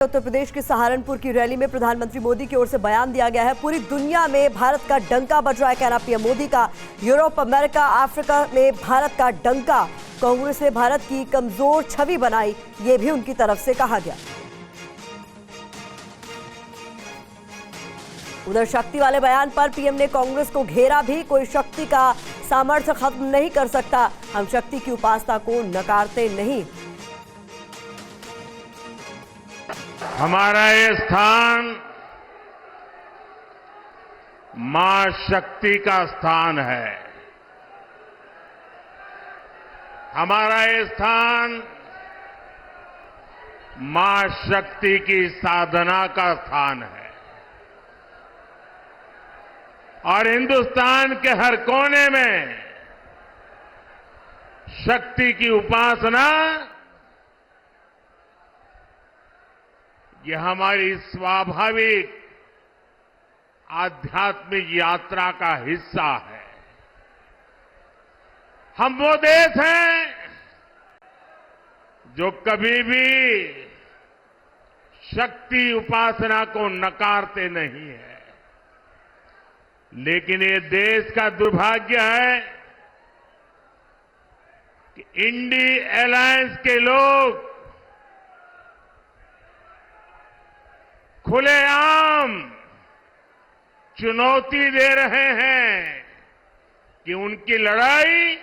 उत्तर प्रदेश के सहारनपुर की रैली में प्रधानमंत्री मोदी की ओर से बयान दिया गया है। पूरी दुनिया में भारत का डंका बज रहा है, कहना पीएम मोदी का। यूरोप, अमेरिका, अफ्रीका में भारत का डंका। कांग्रेस ने भारत की कमजोर छवि बनाई, ये भी उनकी तरफ से कहा गया। उधर शक्ति वाले बयान पर पीएम ने कांग्रेस को घेरा भी। कोई शक्ति का सामर्थ्य खत्म नहीं कर सकता, हम शक्ति की उपासना को नकारते नहीं। हमारा ये स्थान मां शक्ति का स्थान है। हमारा ये स्थान मां शक्ति की साधना का स्थान है और हिंदुस्तान के हर कोने में शक्ति की उपासना ये हमारी स्वाभाविक आध्यात्मिक यात्रा का हिस्सा है। हम वो देश हैं जो कभी भी शक्ति उपासना को नकारते नहीं है, लेकिन ये देश का दुर्भाग्य है कि इंडी अलायंस के लोग खुलेआम चुनौती दे रहे हैं कि उनकी लड़ाई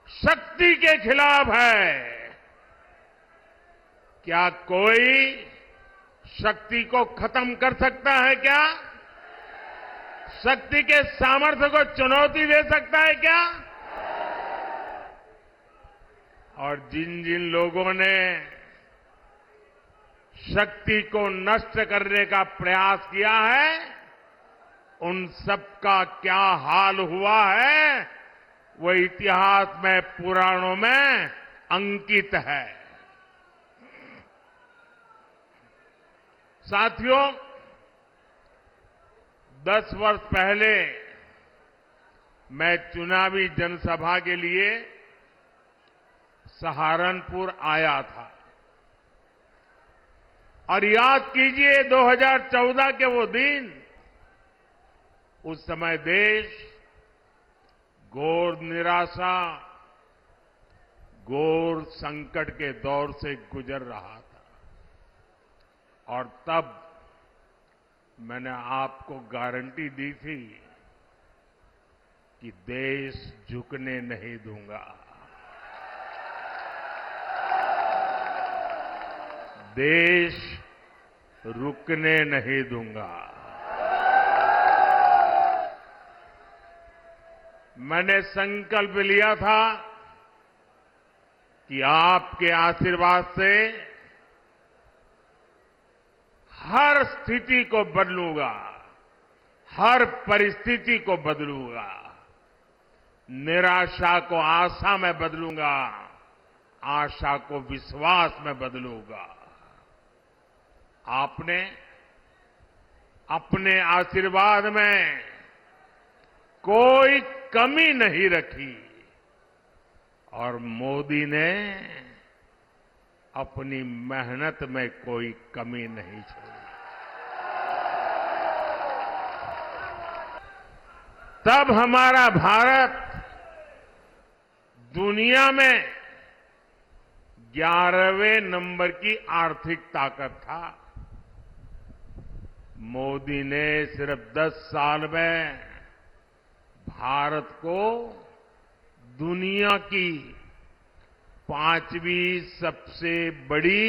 शक्ति के खिलाफ है। क्या कोई शक्ति को खत्म कर सकता है? क्या शक्ति के सामर्थ्य को चुनौती दे सकता है? क्या और जिन जिन लोगों ने शक्ति को नष्ट करने का प्रयास किया है, उन सबका क्या हाल हुआ है वो इतिहास में, पुराणों में अंकित है। साथियों, 10 वर्ष पहले मैं चुनावी जनसभा के लिए सहारनपुर आया था और याद कीजिए 2014 के वो दिन, उस समय देश घोर निराशा, घोर संकट के दौर से गुजर रहा था और तब मैंने आपको गारंटी दी थी कि देश झुकने नहीं दूंगा, देश रुकने नहीं दूंगा। मैंने संकल्प लिया था कि आपके आशीर्वाद से हर स्थिति को बदलूंगा, हर परिस्थिति को बदलूंगा, निराशा को आशा में बदलूंगा, आशा को विश्वास में बदलूंगा। आपने अपने आशीर्वाद में कोई कमी नहीं रखी और मोदी ने अपनी मेहनत में कोई कमी नहीं छोड़ी। तब हमारा भारत दुनिया में 11वें नंबर की आर्थिक ताकत था। मोदी ने सिर्फ 10 साल में भारत को दुनिया की 5वीं सबसे बड़ी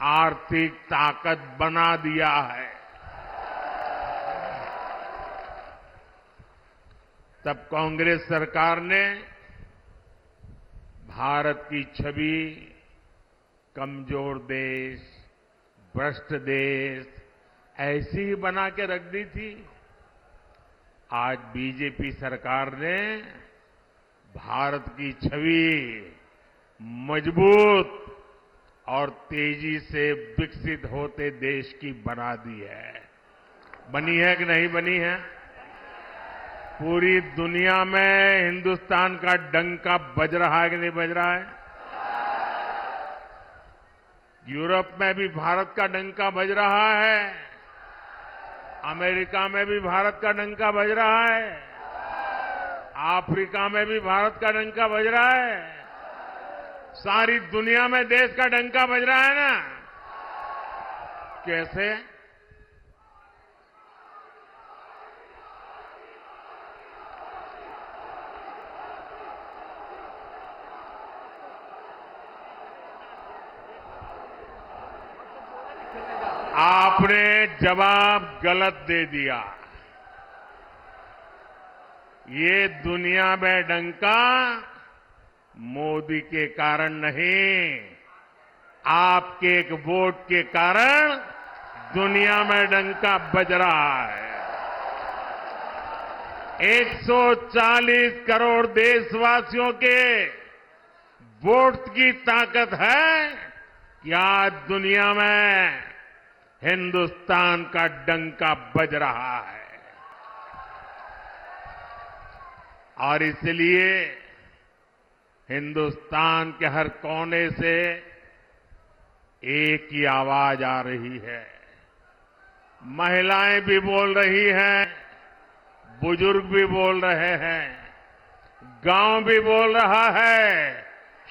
आर्थिक ताकत बना दिया है। तब कांग्रेस सरकार ने भारत की छवि कमजोर देश, भ्रष्ट देश ऐसी ही बना के रख दी थी। आज बीजेपी सरकार ने भारत की छवि मजबूत और तेजी से विकसित होते देश की बना दी है। बनी है कि नहीं बनी है? पूरी दुनिया में हिंदुस्तान का डंका बज रहा है कि नहीं बज रहा है? यूरोप में भी भारत का डंका बज रहा है, अमेरिका में भी भारत का डंका बज रहा है, अफ्रीका में भी भारत का डंका बज रहा है, सारी दुनिया में देश का डंका बज रहा है ना। कैसे? आपने जवाब गलत दे दिया। ये दुनिया में डंका मोदी के कारण नहीं, आपके एक वोट के कारण दुनिया में डंका बज रहा है। 140 करोड़ देशवासियों के वोट की ताकत है कि आज दुनिया में हिंदुस्तान का डंका बज रहा है। और इसलिए हिंदुस्तान के हर कोने से एक ही आवाज आ रही है। महिलाएं भी बोल रही हैं, बुजुर्ग भी बोल रहे हैं, गांव भी बोल रहा है,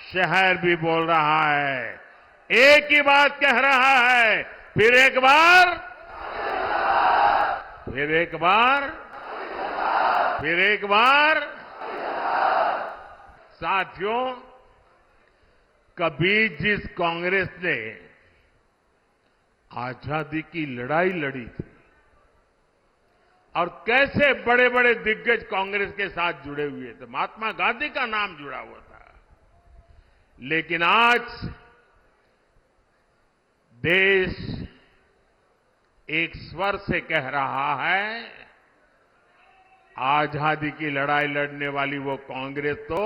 शहर भी बोल रहा है। एक ही बात कह रहा है, फिर एक बार, फिर एक बार, फिर एक बार। साथियों, कभी जिस कांग्रेस ने आजादी की लड़ाई लड़ी थी और कैसे बड़े बड़े दिग्गज कांग्रेस के साथ जुड़े हुए थे, महात्मा गांधी का नाम जुड़ा हुआ था, लेकिन आज देश एक स्वर से कह रहा है, आजादी की लड़ाई लड़ने वाली वो कांग्रेस तो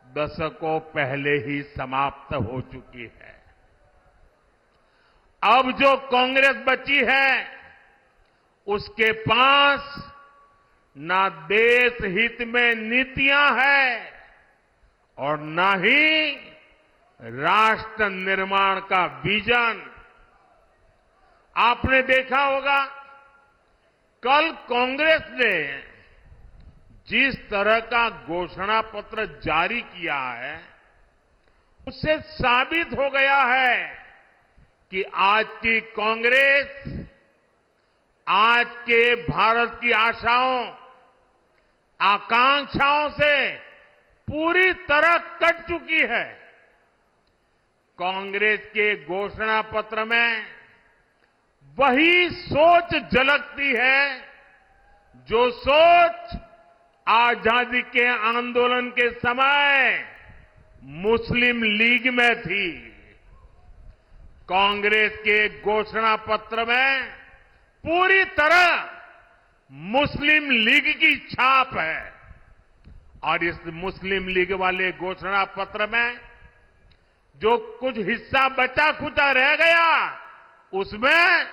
दशकों पहले ही समाप्त हो चुकी है। अब जो कांग्रेस बची है उसके पास ना देश हित में नीतियां हैं और ना ही राष्ट्र निर्माण का विजन। आपने देखा होगा, कल कांग्रेस ने जिस तरह का घोषणा पत्र जारी किया है, उससे साबित हो गया है कि आज की कांग्रेस आज के भारत की आशाओं, आकांक्षाओं से पूरी तरह कट चुकी है। कांग्रेस के घोषणा पत्र में वही सोच झलकती है जो सोच आजादी के आंदोलन के समय मुस्लिम लीग में थी। कांग्रेस के घोषणा पत्र में पूरी तरह मुस्लिम लीग की छाप है और इस मुस्लिम लीग वाले घोषणा पत्र में जो कुछ हिस्सा बचा खुचा रह गया, उसमें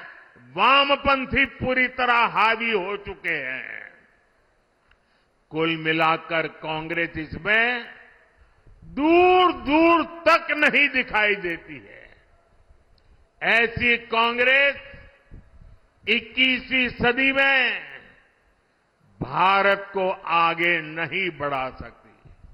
वामपंथी पूरी तरह हावी हो चुके हैं। कुल मिलाकर कांग्रेस इसमें दूर दूर तक नहीं दिखाई देती है। ऐसी कांग्रेस 21वीं सदी में भारत को आगे नहीं बढ़ा सकती।